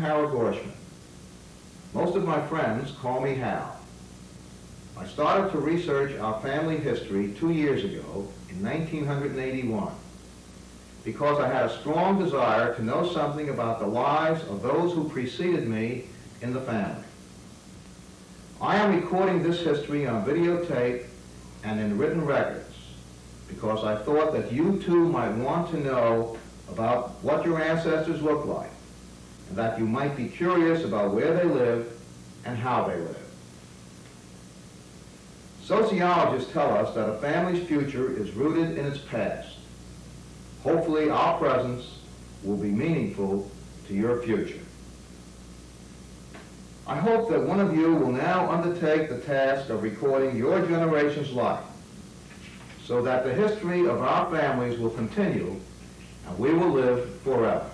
Gorschman. Most of my friends call me Hal. I started to research our family history 2 years ago in 1981 because I had a strong desire to know something about the lives of those who preceded me in the family. I am recording this history on videotape and in written records because I thought that you too might want to know about what your ancestors looked like, and that you might be curious about where they lived and how they lived. Sociologists tell us that a family's future is rooted in its past. Hopefully our presence will be meaningful to your future. I hope that one of you will now undertake the task of recording your generation's life so that the history of our families will continue and we will live forever.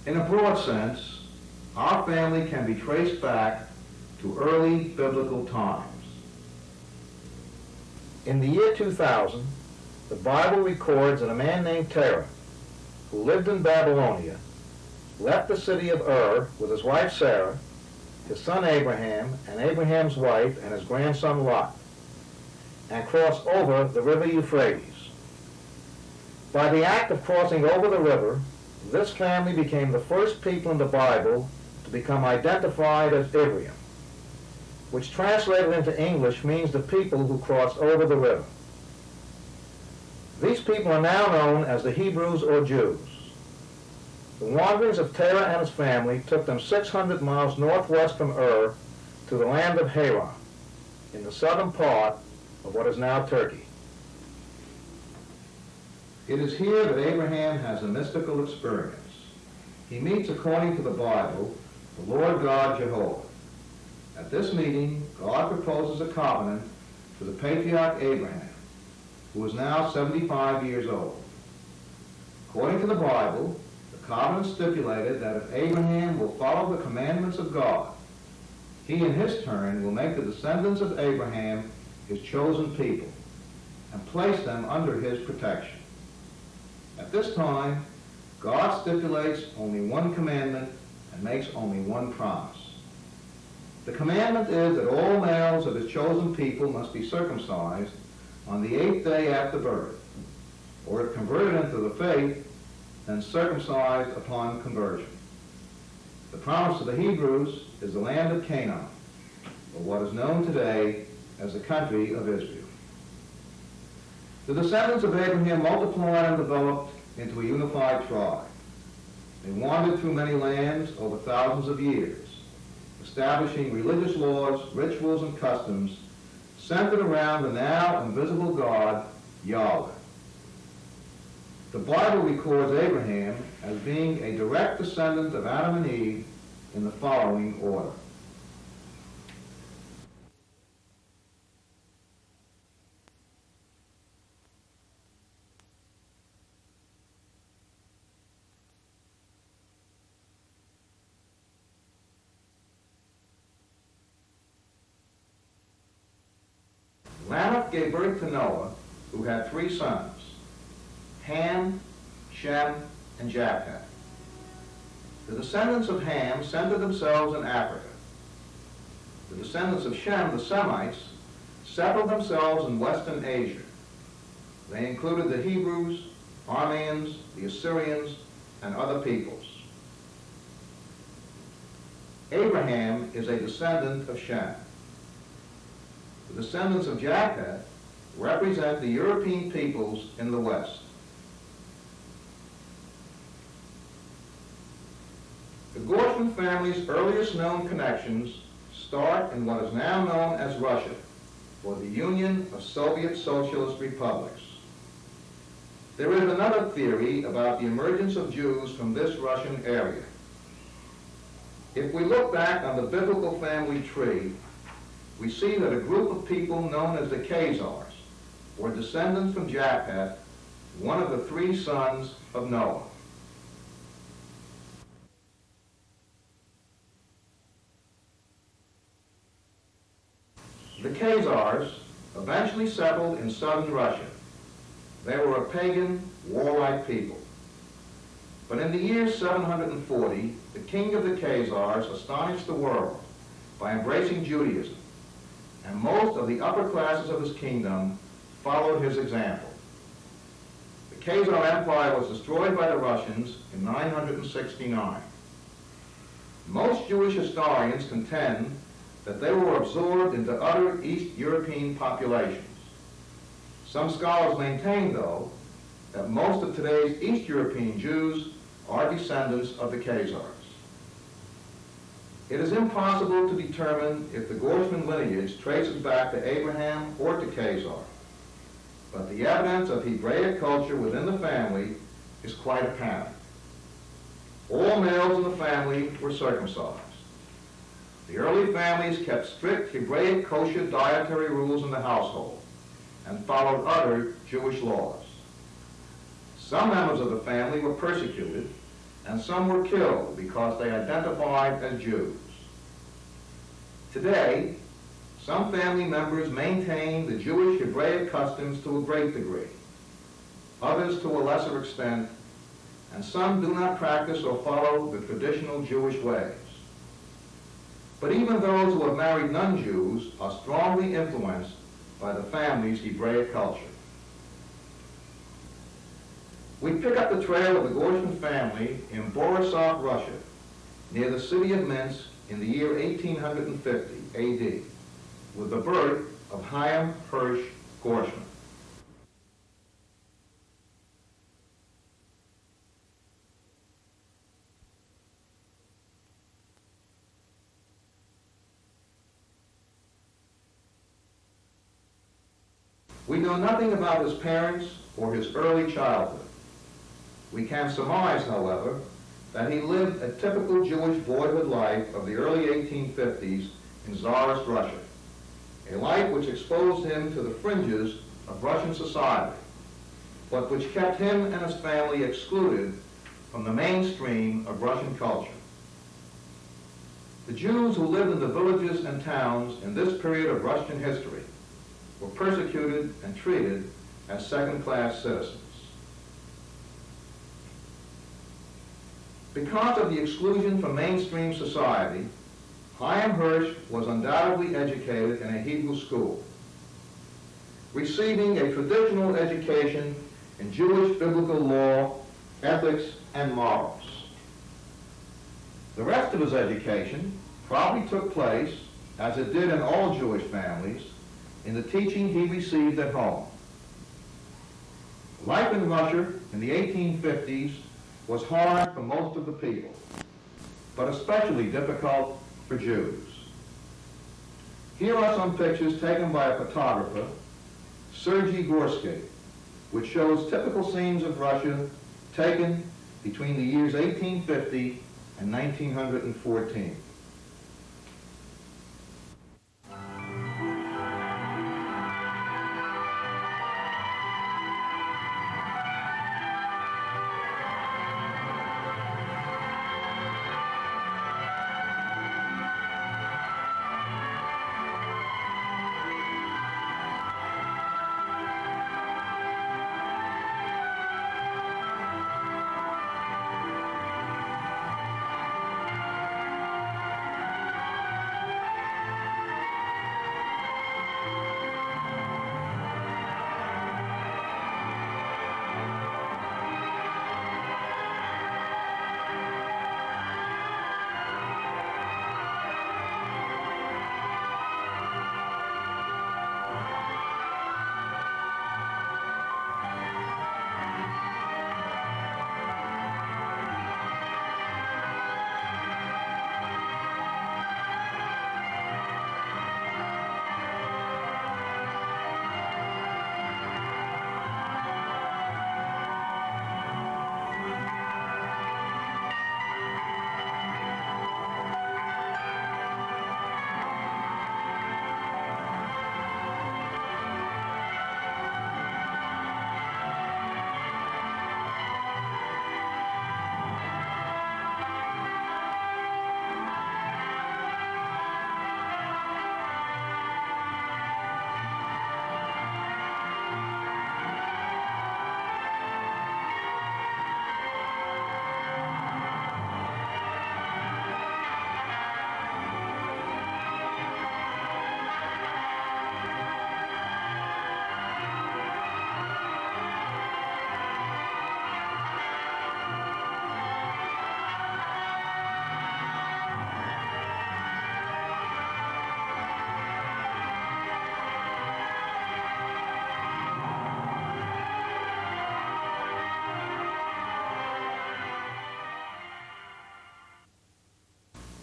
In a broad sense, our family can be traced back to early biblical times. In the year 2000, the Bible records that a man named Terah, who lived in Babylonia, left the city of Ur with his wife Sarah, his son Abraham, and Abraham's wife and his grandson Lot, and crossed over the river Euphrates. By the act of crossing over the river, this family became the first people in the Bible to become identified as Ivriim, which translated into English means the people who crossed over the river. These people are now known as the Hebrews or Jews. The wanderings of Terah and his family took them 600 miles northwest from Ur to the land of Haran, in the southern part of what is now Turkey. It is here that Abraham has a mystical experience. He meets, according to the Bible, the Lord God Jehovah. At this meeting, God proposes a covenant to the patriarch Abraham, who is now 75 years old. According to the Bible, the covenant stipulated that if Abraham will follow the commandments of God, he in his turn will make the descendants of Abraham his chosen people and place them under his protection. At this time, God stipulates only one commandment and makes only one promise. The commandment is that all males of his chosen people must be circumcised on the 8th day after birth, or if converted into the faith, then circumcised upon conversion. The promise to the Hebrews is the land of Canaan, or what is known today as the country of Israel. The descendants of Abraham multiplied and developed into a unified tribe. They wandered through many lands over thousands of years, establishing religious laws, rituals, and customs centered around the now invisible God, Yahweh. The Bible records Abraham as being a direct descendant of Adam and Eve in the following order. Lamech gave birth to Noah, who had 3 sons, Ham, Shem, and Japheth. The descendants of Ham centered themselves in Africa. The descendants of Shem, the Semites, settled themselves in Western Asia. They included the Hebrews, Armenians, the Assyrians, and other peoples. Abraham is a descendant of Shem. The descendants of Japheth represent the European peoples in the West. The Gorschman family's earliest known connections start in what is now known as Russia, or the Union of Soviet Socialist Republics. There is another theory about the emergence of Jews from this Russian area. If we look back on the biblical family tree, we see that a group of people known as the Khazars were descendants from Japheth, one of the 3 sons of Noah. The Khazars eventually settled in southern Russia. They were a pagan, warlike people. But in the year 740, the king of the Khazars astonished the world by embracing Judaism, and most of the upper classes of his kingdom followed his example. The Khazar Empire was destroyed by the Russians in 969. Most Jewish historians contend that they were absorbed into other East European populations. Some scholars maintain, though, that most of today's East European Jews are descendants of the Khazars. It is impossible to determine if the Gorschman lineage traces back to Abraham or to Khazar, but the evidence of Hebraic culture within the family is quite apparent. All males in the family were circumcised. The early families kept strict Hebraic kosher dietary rules in the household and followed other Jewish laws. Some members of the family were persecuted, and some were killed because they identified as Jews. Today, some family members maintain the Jewish Hebraic customs to a great degree, others to a lesser extent, and some do not practice or follow the traditional Jewish ways. But even those who have married non-Jews are strongly influenced by the family's Hebraic culture. We pick up the trail of the Gorschman family in Borisov, Russia, near the city of Minsk in the year 1850 A.D., with the birth of Chaim Hirsch Gorschman. We know nothing about his parents or his early childhood. We can surmise, however, that he lived a typical Jewish boyhood life of the early 1850s in Tsarist Russia, a life which exposed him to the fringes of Russian society, but which kept him and his family excluded from the mainstream of Russian culture. The Jews who lived in the villages and towns in this period of Russian history were persecuted and treated as second-class citizens. Because of the exclusion from mainstream society, Chaim Hirsch was undoubtedly educated in a Hebrew school, receiving a traditional education in Jewish biblical law, ethics, and morals. The rest of his education probably took place, as it did in all Jewish families, in the teaching he received at home. Life in Russia in the 1850s was hard for most of the people, but especially difficult for Jews. Here are some pictures taken by a photographer, Sergei Gorstan, which shows typical scenes of Russia taken between the years 1850 and 1914.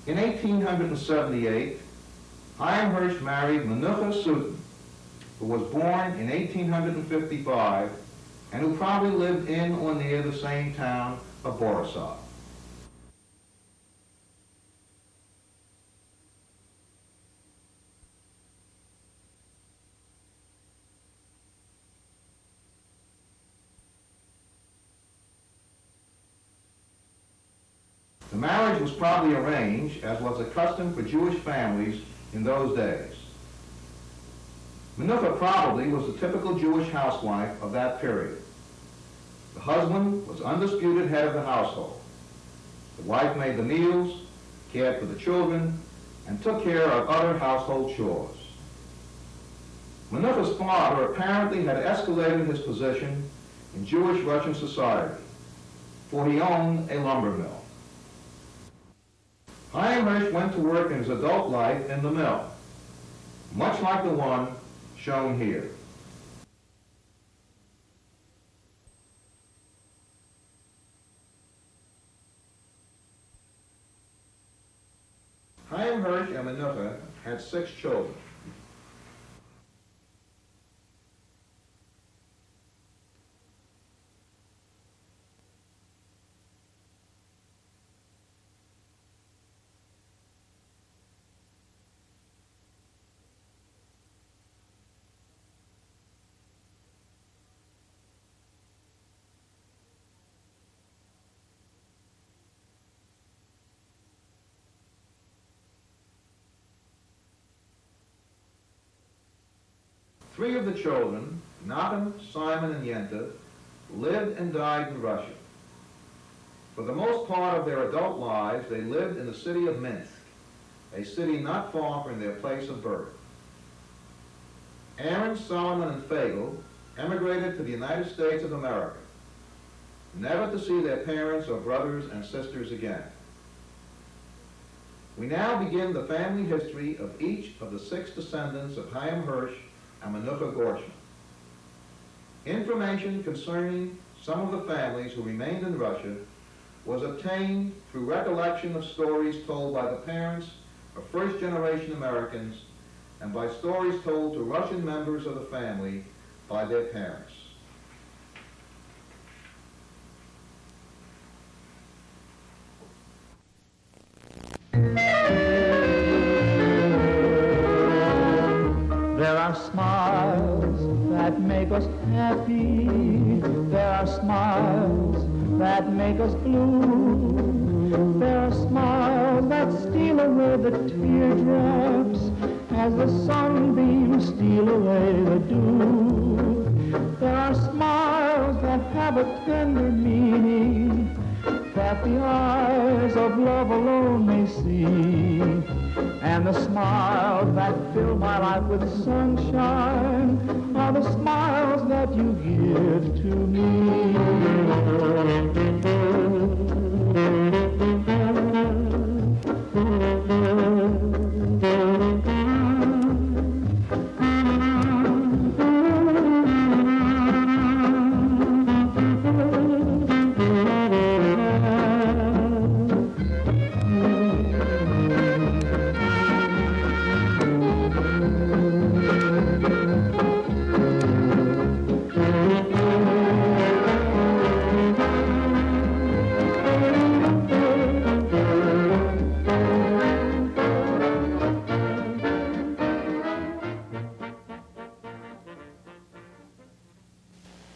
In 1878, Chaim Hirsch married Menucha Sutton, who was born in 1855 and who probably lived in or near the same town of Borisov. The marriage was probably arranged, as was the custom for Jewish families in those days. Menucha probably was the typical Jewish housewife of that period. The husband was undisputed head of the household. The wife made the meals, cared for the children, and took care of other household chores. Menucha's father apparently had escalated his position in Jewish Russian society, for he owned a lumber mill. Chaim Hirsch went to work in his adult life in the mill, much like the one shown here. Chaim Hirsch and Menucha had 6 children. Three of the children, Nachum, Simon, and Yenta, lived and died in Russia. For the most part of their adult lives, they lived in the city of Minsk, a city not far from their place of birth. Aaron, Solomon, and Fagel emigrated to the United States of America, never to see their parents or brothers and sisters again. We now begin the family history of each of the 6 descendants of Chaim Hirsch and Menucha Gorschman. Information concerning some of the families who remained in Russia was obtained through recollection of stories told by the parents of first-generation Americans and by stories told to Russian members of the family by their parents. There are smiles that make us happy. There are smiles that make us blue. There are smiles that steal away the teardrops as the sunbeams steal away the dew. There are smiles that have a tender meaning that the eyes of love alone may see. And the smiles that fill my life with sunshine are the smiles that you give to me.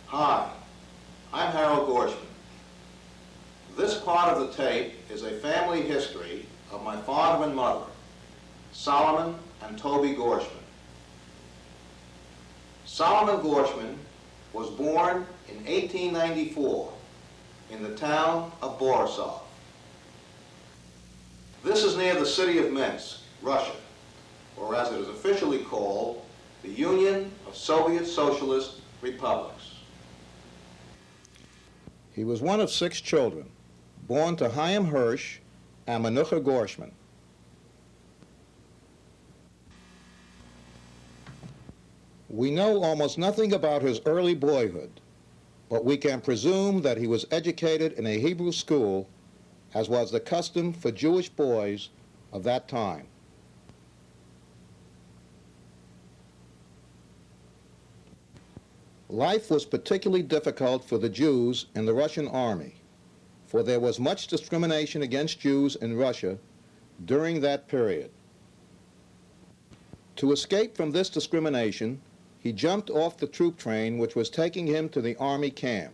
Hi, I'm Gorschman. This part of the tape is a family history of my father and mother, Solomon and Toby Gorschman. Solomon Gorschman was born in 1894 in the town of Borisov. This is near the city of Minsk, Russia, or as it is officially called, the Union of Soviet Socialist Republics. He was one of 6 children, born to Chaim Hirsch and Menucha Gorschman. We know almost nothing about his early boyhood, but we can presume that he was educated in a Hebrew school, as was the custom for Jewish boys of that time. Life was particularly difficult for the Jews in the Russian army, for there was much discrimination against Jews in Russia during that period. To escape from this discrimination, he jumped off the troop train which was taking him to the army camp.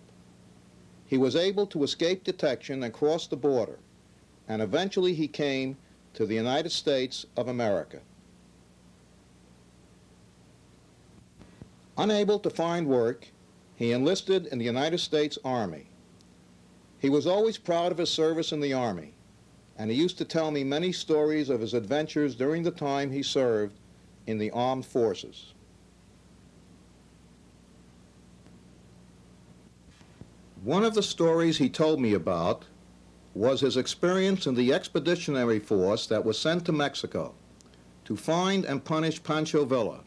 He was able to escape detection and cross the border, and eventually he came to the United States of America. Unable to find work, he enlisted in the United States Army. He was always proud of his service in the Army, and he used to tell me many stories of his adventures during the time he served in the armed forces. One of the stories he told me about was his experience in the expeditionary force that was sent to Mexico to find and punish Pancho Villa,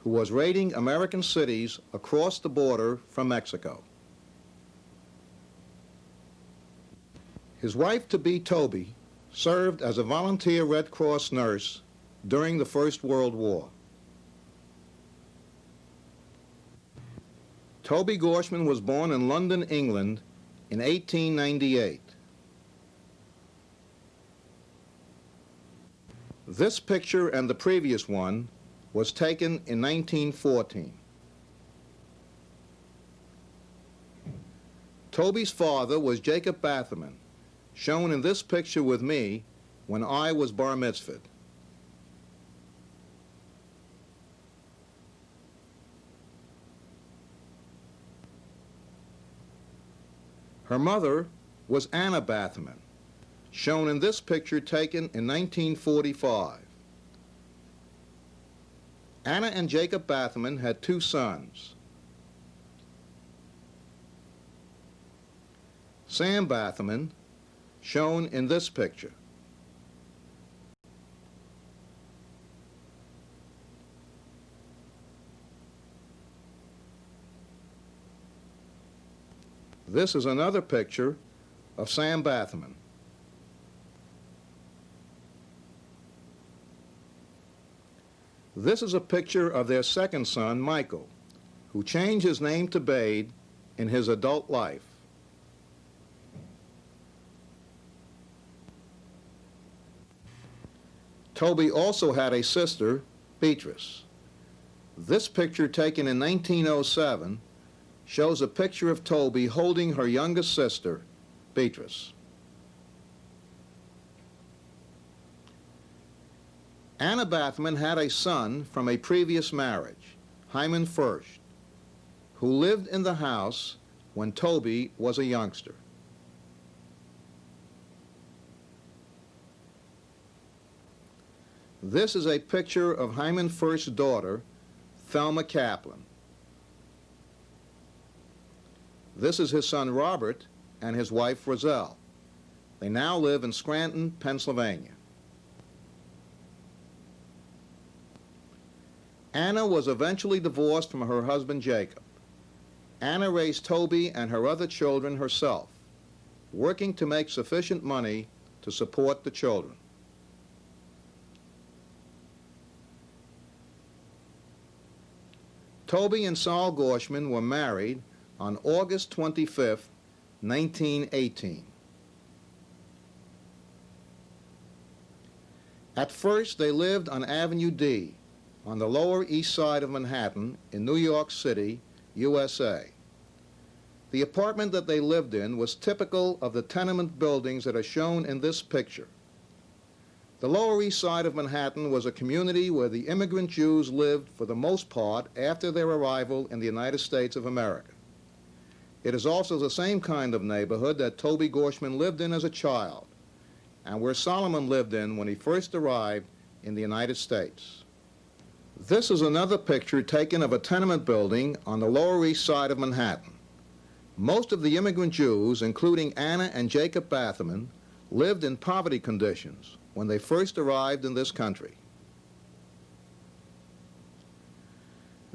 who was raiding American cities across the border from Mexico. His wife-to-be, Toby, served as a volunteer Red Cross nurse during the First World War. Toby Gorschman was born in London, England in 1898. This picture and the previous one was taken in 1914. Toby's father was Jacob Batherman, shown in this picture with me when I was bar mitzvahed. Her mother was Anna Batherman, shown in this picture taken in 1945. Anna and Jacob Batherman had 2 sons. Sam Batherman, shown in this picture. This is another picture of Sam Batherman. This is a picture of their second son, Michael, who changed his name to Bade in his adult life. Toby also had a sister, Beatrice. This picture, taken in 1907, shows a picture of Toby holding her youngest sister, Beatrice. Anna Batherman had a son from a previous marriage, Hyman Furst, who lived in the house when Toby was a youngster. This is a picture of Hyman Furst's daughter, Thelma Kaplan. This is his son Robert and his wife Roselle. They now live in Scranton, Pennsylvania. Anna was eventually divorced from her husband Jacob. Anna raised Toby and her other children herself, working to make sufficient money to support the children. Toby and Saul Gorschman were married on August 25, 1918. At first, they lived on Avenue D, on the Lower East Side of Manhattan in New York City, USA. The apartment that they lived in was typical of the tenement buildings that are shown in this picture. The Lower East Side of Manhattan was a community where the immigrant Jews lived for the most part after their arrival in the United States of America. It is also the same kind of neighborhood that Toby Gorschman lived in as a child, and where Solomon lived in when he first arrived in the United States. This is another picture taken of a tenement building on the Lower East Side of Manhattan. Most of the immigrant Jews, including Anna and Jacob Batherman, lived in poverty conditions when they first arrived in this country.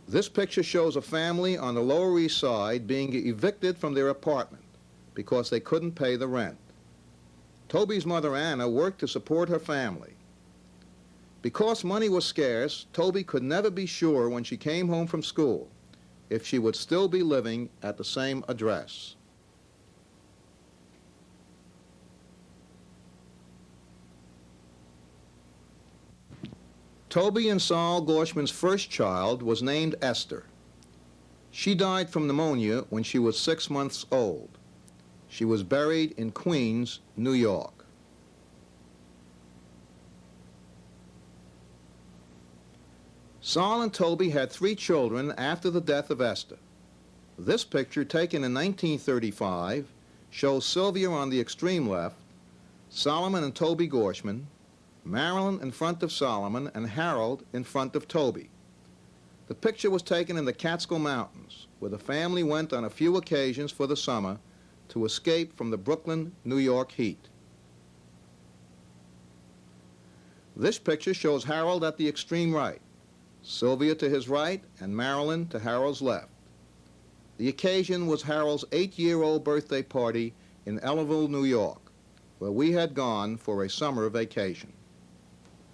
This picture shows a family on the Lower East Side being evicted from their apartment because they couldn't pay the rent. Toby's mother, Anna, worked to support her family, Because money was scarce, Toby could never be sure when she came home from school if she would still be living at the same address. Toby and Saul Gorschman's first child was named Esther. She died from pneumonia when she was 6 months old. She was buried in Queens, New York. Saul and Toby had 3 children after the death of Esther. This picture, taken in 1935, shows Sylvia on the extreme left, Solomon and Toby Gorschman, Marilyn in front of Solomon, and Harold in front of Toby. The picture was taken in the Catskill Mountains, where the family went on a few occasions for the summer to escape from the Brooklyn, New York heat. This picture shows Harold at the extreme right, Sylvia to his right, and Marilyn to Harold's left. The occasion was Harold's 8-year-old birthday party in Ellenville, New York, where we had gone for a summer vacation.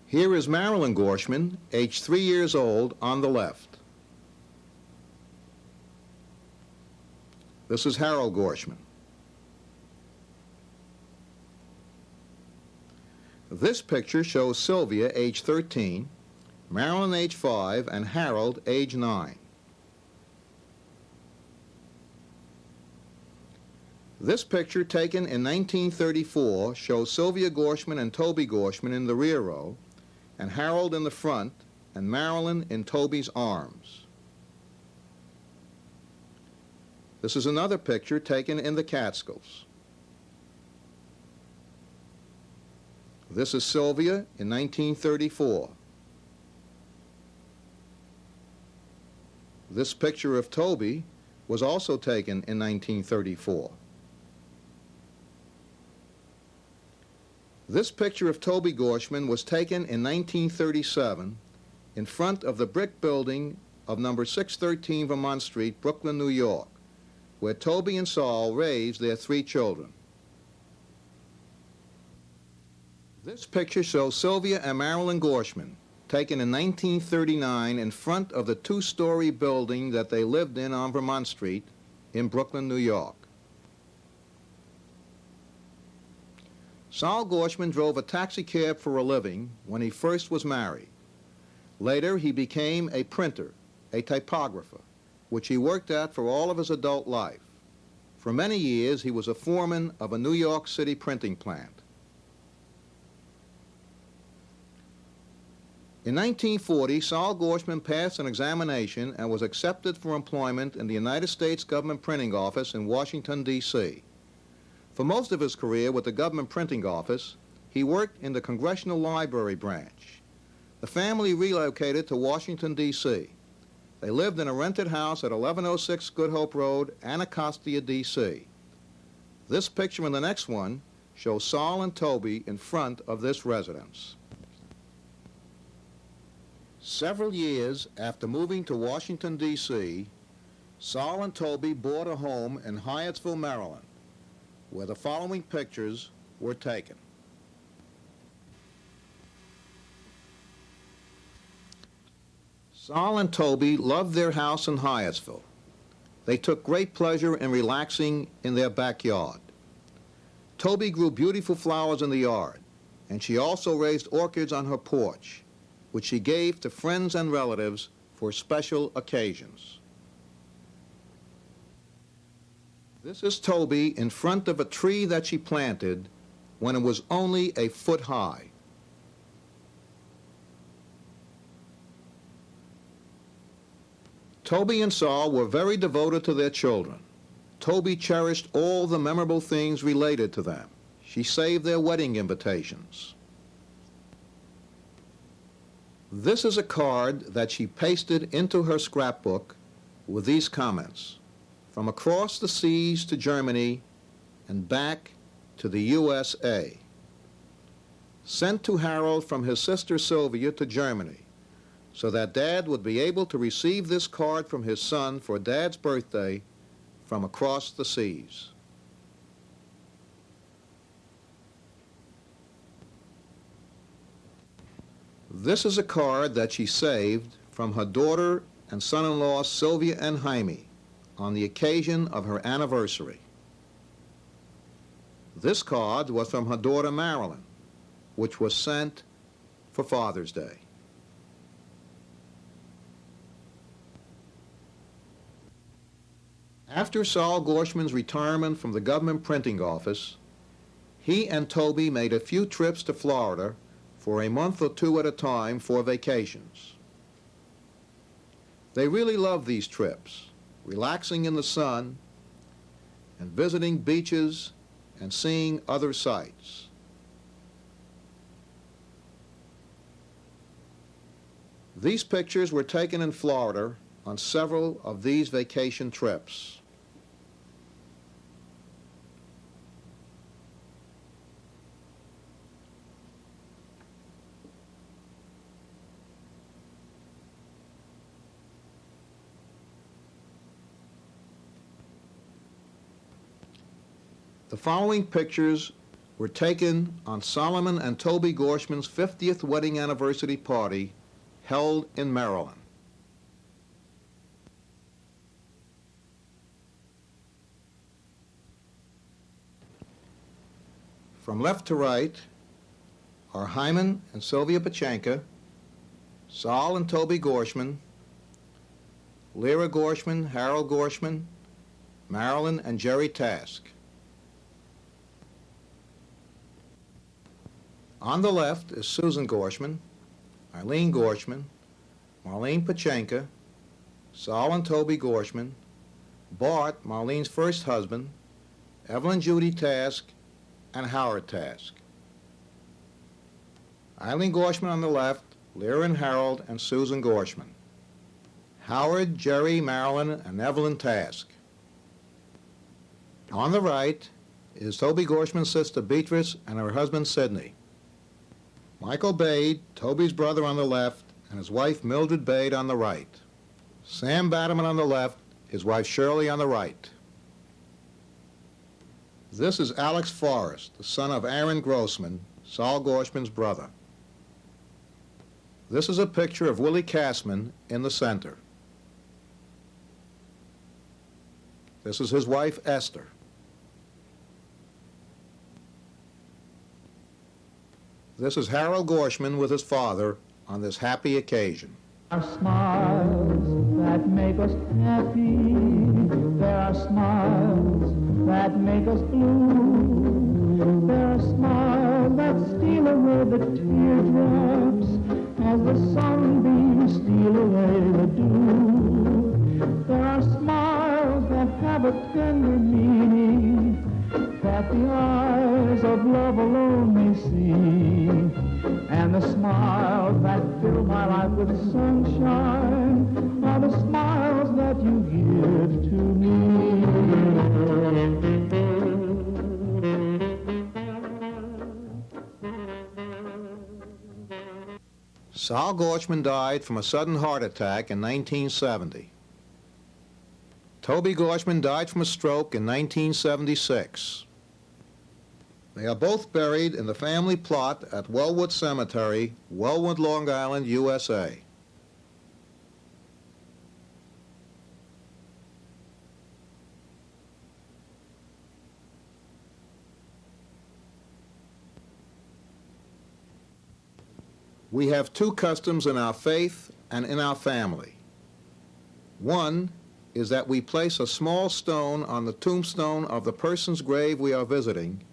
Here is Marilyn Gorschman, age 3 years old, on the left. This is Harold Gorschman. This picture shows Sylvia, age 13, Marilyn, age 5, and Harold, age 9. This picture, taken in 1934, shows Sylvia Gorschman and Toby Gorschman in the rear row, and Harold in the front, and Marilyn in Toby's arms. This is another picture taken in the Catskills. This is Sylvia in 1934. This picture of Toby was also taken in 1934. This picture of Toby Gorschman was taken in 1937 in front of the brick building of number 613 Vermont Street, Brooklyn, New York, where Toby and Saul raised their 3 children. This picture shows Sylvia and Marilyn Gorschman, taken in 1939 in front of the 2-story building that they lived in on Vermont Street in Brooklyn, New York. Saul Gorschman drove a taxi cab for a living when he first was married. Later, he became a printer, a typographer, which he worked at for all of his adult life. For many years, he was a foreman of a New York City printing plant. In 1940, Saul Gorschman passed an examination and was accepted for employment in the United States Government Printing Office in Washington, D.C. For most of his career with the Government Printing Office, he worked in the Congressional Library branch. The family relocated to Washington, D.C. They lived in a rented house at 1106 Good Hope Road, Anacostia, D.C. This picture and the next one show Saul and Toby in front of this residence. Several years after moving to Washington, D.C., Saul and Toby bought a home in Hyattsville, Maryland, where the following pictures were taken. Saul and Toby loved their house in Hyattsville. They took great pleasure in relaxing in their backyard. Toby grew beautiful flowers in the yard, and she also raised orchids on her porch, which she gave to friends and relatives for special occasions. This is Toby in front of a tree that she planted when it was only a foot high. Toby and Saul were very devoted to their children. Toby cherished all the memorable things related to them. She saved their wedding invitations. This is a card that she pasted into her scrapbook with these comments: "From across the seas to Germany and back to the USA." Sent to Harold from his sister Sylvia to Germany, so that Dad would be able to receive this card from his son for Dad's birthday from across the seas. This is a card that she saved from her daughter and son-in-law Sylvia and Jaime on the occasion of her anniversary. This card was from her daughter Marilyn, which was sent for Father's Day. After Saul Gorschman's retirement from the government printing office, he and Toby made a few trips to Florida for a month or two at a time for vacations. They really loved these trips, relaxing in the sun and visiting beaches and seeing other sights. These pictures were taken in Florida on several of these vacation trips. The following pictures were taken on Solomon and Toby Gorschman's 50th wedding anniversary party held in Maryland. From left to right are Hyman and Sylvia Pachanka, Saul and Toby Gorschman, Lyra Gorschman, Harold Gorschman, Marilyn and Jerry Task. On the left is Susan Gorschman, Eileen Gorschman, Marlene Pachanka, Saul and Toby Gorschman, Bart, Marlene's first husband, Evelyn Judy Task, and Howard Task. Eileen Gorschman on the left, Lyra and Harold, and Susan Gorschman. Howard, Jerry, Marilyn, and Evelyn Task. On the right is Toby Gorschman's sister Beatrice and her husband Sidney. Michael Bade, Toby's brother, on the left, and his wife Mildred Bade on the right. Sam Batterman on the left, his wife Shirley on the right. This is Alex Forrest, the son of Aaron Grossman, Saul Gorschman's brother. This is a picture of Willie Cassman in the center. This is his wife Esther. This is Harold Gorschman with his father on this happy occasion. There are smiles that make us happy. There are smiles that make us blue. There are smiles that steal away the teardrops as the sunbeams steal away the dew. There are smiles that have a tender meaning that the eyes of love alone may see. And the smiles that fill my life with sunshine are the smiles that you give to me. Saul Gorschman died from a sudden heart attack in 1970. Toby Gorschman died from a stroke in 1976. They are both buried in the family plot at Wellwood Cemetery, Wellwood, Long Island, USA. We have two customs in our faith and in our family. One is that we place a small stone on the tombstone of the person's grave we are visiting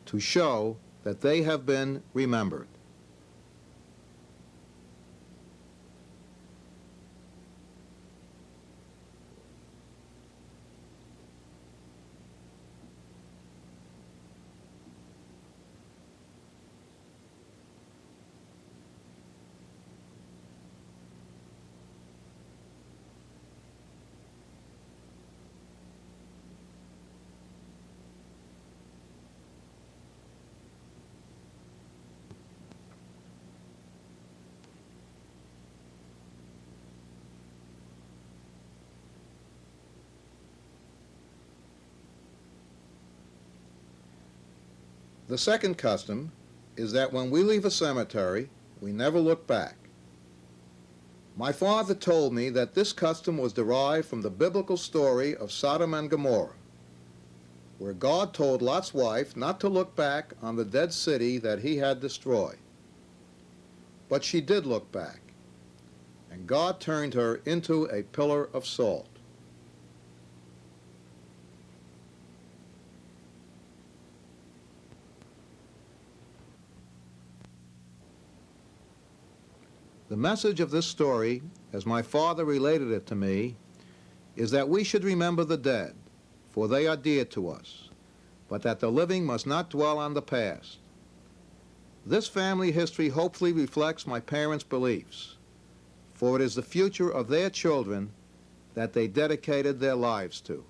to show that they have been remembered. The second custom is that when we leave a cemetery, we never look back. My father told me that this custom was derived from the biblical story of Sodom and Gomorrah, where God told Lot's wife not to look back on the dead city that he had destroyed. But she did look back, and God turned her into a pillar of salt. The message of this story, as my father related it to me, is that we should remember the dead, for they are dear to us, but that the living must not dwell on the past. This family history hopefully reflects my parents' beliefs, for it is the future of their children that they dedicated their lives to.